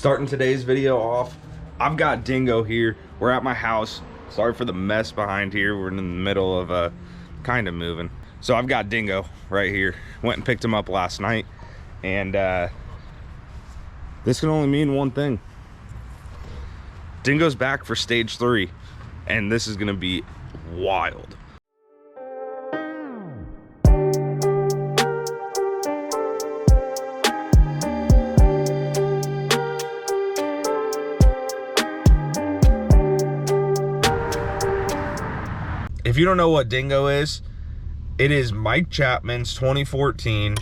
Starting today's video off, I've got Dingo here. We're at my house. Sorry for the mess behind here. We're in the middle of kind of moving. So I've got Dingo right here. Went and picked him up last night, and this can only mean one thing. Dingo's back for stage 3, and this is gonna be wild. If you don't know what Dingo is, it is Mike Chapman's 2014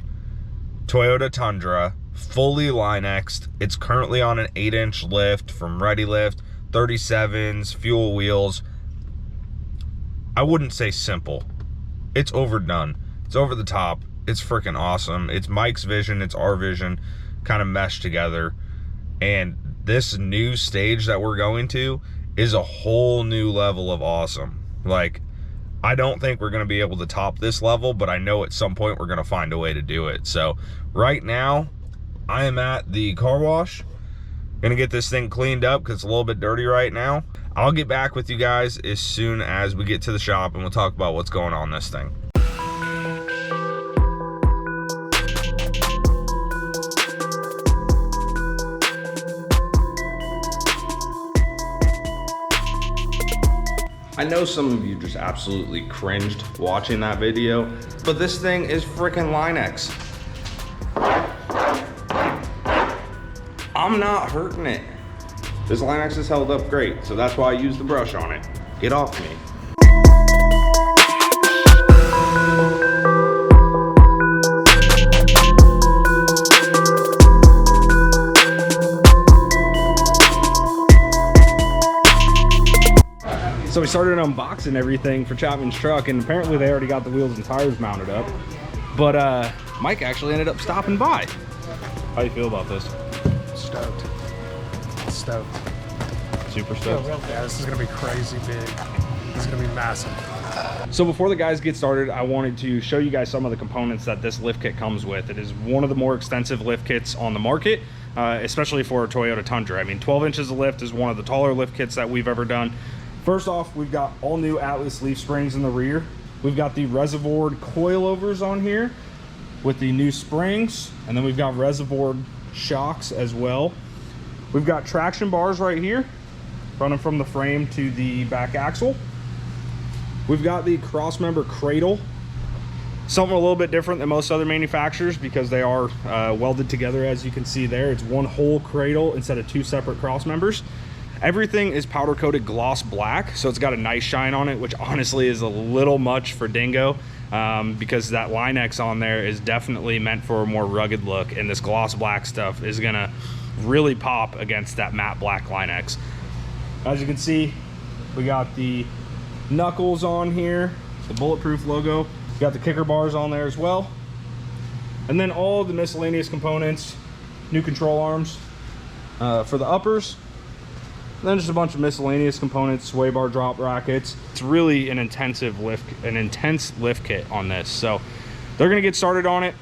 Toyota Tundra, fully Line-X'd. It's currently on an 8-inch lift from Ready Lift, 37s, fuel wheels. I wouldn't say simple. It's overdone. It's over the top. It's freaking awesome. It's Mike's vision, it's our vision, kind of meshed together. And this new stage that we're going to is a whole new level of awesome. Like, I don't think we're going to be able to top this level, but I know at some point we're going to find a way to do it. So right now, I am at the car wash. Going to get this thing cleaned up because it's a little bit dirty right now. I'll get back with you guys as soon as we get to the shop, and we'll talk about what's going on in this thing. I know some of you just absolutely cringed watching that video, but this thing is freaking Line-X. I'm not hurting it. This Line-X has held up great, so that's why I use the brush on it. Get off me. So we started unboxing everything for Chapman's truck, and apparently they already got the wheels and tires mounted up. But Mike actually ended up stopping by. How do you feel about this? Stoked. Stoked. Super stoked? Yeah, this is gonna be crazy big. This is gonna be massive. So before the guys get started, I wanted to show you guys some of the components that this lift kit comes with. It is one of the more extensive lift kits on the market, especially for a Toyota Tundra. I mean, 12 inches of lift is one of the taller lift kits that we've ever done. First off, we've got all new Atlas leaf springs in the rear. We've got the reservoir coilovers on here with the new springs, and then we've got reservoir shocks as well. We've got traction bars right here, running from the frame to the back axle. We've got the cross-member cradle, something a little bit different than most other manufacturers because they are welded together, as you can see there. It's one whole cradle instead of 2 separate cross members. Everything is powder coated gloss black, so it's got a nice shine on it, which honestly is a little much for Dingo, because that Line-X on there is definitely meant for a more rugged look, and this gloss black stuff is gonna really pop against that matte black Line-X. As you can see, we got the knuckles on here, the Bulletproof logo. We got the kicker bars on there as well, and then all the miscellaneous components, new control arms for the uppers. And then just a bunch of miscellaneous components, sway bar drop brackets. It's really an intense lift kit on this. So they're gonna get started on it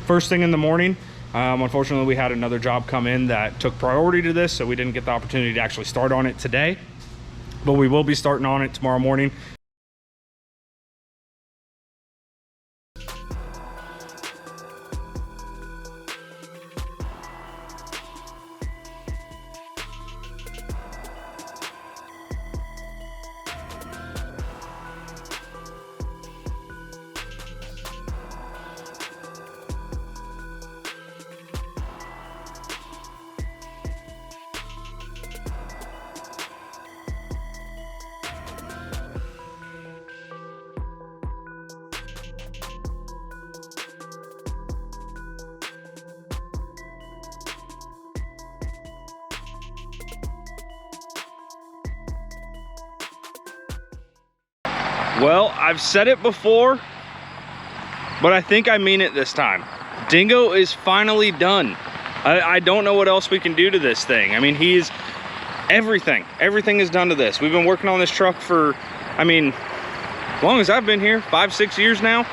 first thing in the morning. Unfortunately, we had another job come in that took priority to this, so we didn't get the opportunity to actually start on it today. But we will be starting on it tomorrow morning. Well, I've said it before, but I think I mean it this time. Dingo is finally done. I don't know what else we can do to this thing. I mean, he's everything is done to this. We've been working on this truck for, I mean, as long as I've been here, 5-6 years now.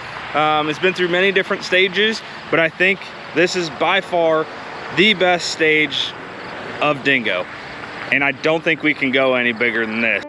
It's been through many different stages, but I think this is by far the best stage of Dingo. And I don't think we can go any bigger than this.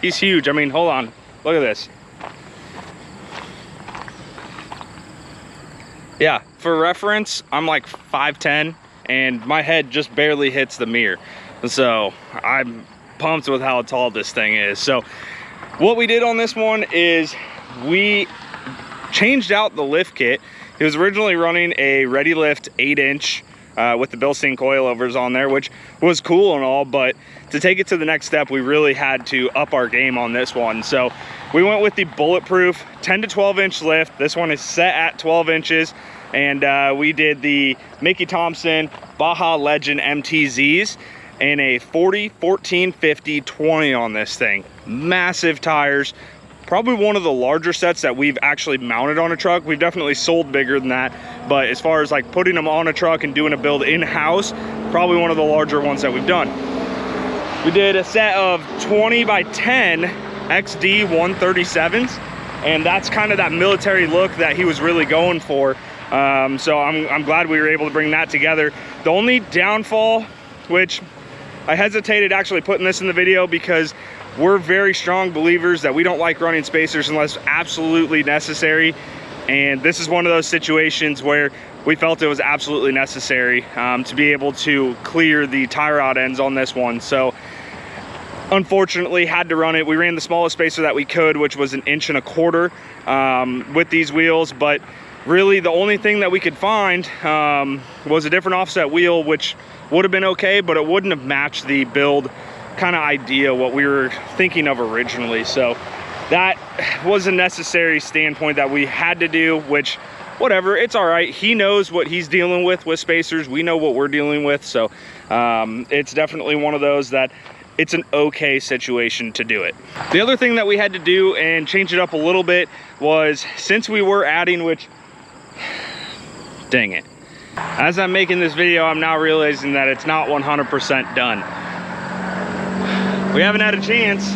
He's huge. I mean, hold on. Look at this. Yeah, for reference, I'm like 5'10", and my head just barely hits the mirror. So I'm pumped with how tall this thing is. So what we did on this one is we changed out the lift kit. It was originally running a Ready Lift 8-inch with the Bilstein coilovers on there, which was cool and all, but to take it to the next step, we really had to up our game on this one. So we went with the Bulletproof 10 to 12 inch lift. This one is set at 12 inches. And we did the Mickey Thompson Baja Legend MTZs and a 40, 14, 50, 20 on this thing. Massive tires. Probably one of the larger sets that we've actually mounted on a truck. We've definitely sold bigger than that, but as far as like putting them on a truck and doing a build in-house, probably one of the larger ones that we've done. We did a set of 20 by 10 XD 137s, and that's kind of that military look that he was really going for. So I'm glad we were able to bring that together. The only downfall, which I hesitated actually putting this in the video because we're very strong believers that we don't like running spacers unless absolutely necessary. And this is one of those situations where we felt it was absolutely necessary to be able to clear the tie rod ends on this one. So unfortunately had to run it. We ran the smallest spacer that we could, which was 1.25 inches with these wheels. But really the only thing that we could find was a different offset wheel, which would have been okay, but it wouldn't have matched the build kind of idea what we were thinking of originally. So that was a necessary standpoint that we had to do, which whatever, it's all right. He knows what he's dealing with spacers. We know what we're dealing with. So it's definitely one of those that it's an okay situation to do it. The other thing that we had to do and change it up a little bit was, since we were adding, which, dang it, as I'm making this video, I'm now realizing that it's not 100% done. We haven't had a chance.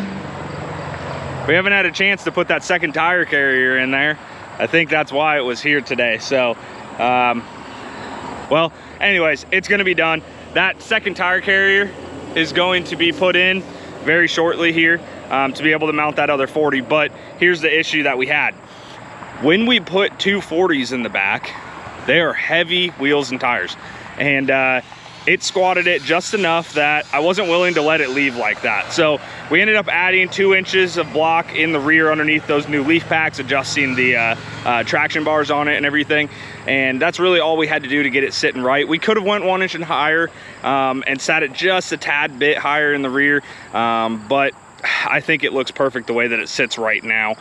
We haven't had a chance to put that second tire carrier in there. I think that's why it was here today. So, well, anyways, it's gonna be done. That second tire carrier is going to be put in very shortly here to be able to mount that other 40. But here's the issue that we had. When we put two 40s in the back, they are heavy wheels and tires. And it squatted it just enough that I wasn't willing to let it leave like that. So we ended up adding 2 inches of block in the rear underneath those new leaf packs, adjusting the traction bars on it and everything. And that's really all we had to do to get it sitting right. We could have went 1 inch and higher and sat it just a tad bit higher in the rear, but I think it looks perfect the way that it sits right now.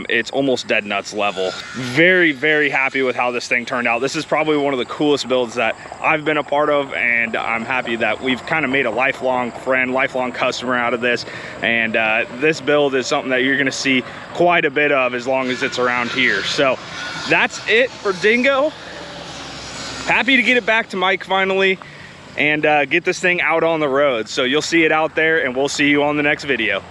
It's almost dead nuts level. Very, very happy with how this thing turned out. This is probably one of the coolest builds that I've been a part of, and I'm happy that we've kind of made a lifelong friend, lifelong customer out of this. And this build is something that you're gonna see quite a bit of as long as it's around here. So that's it for Dingo. Happy to get it back to Mike finally and get this thing out on the road. So you'll see it out there, and we'll see you on the next video.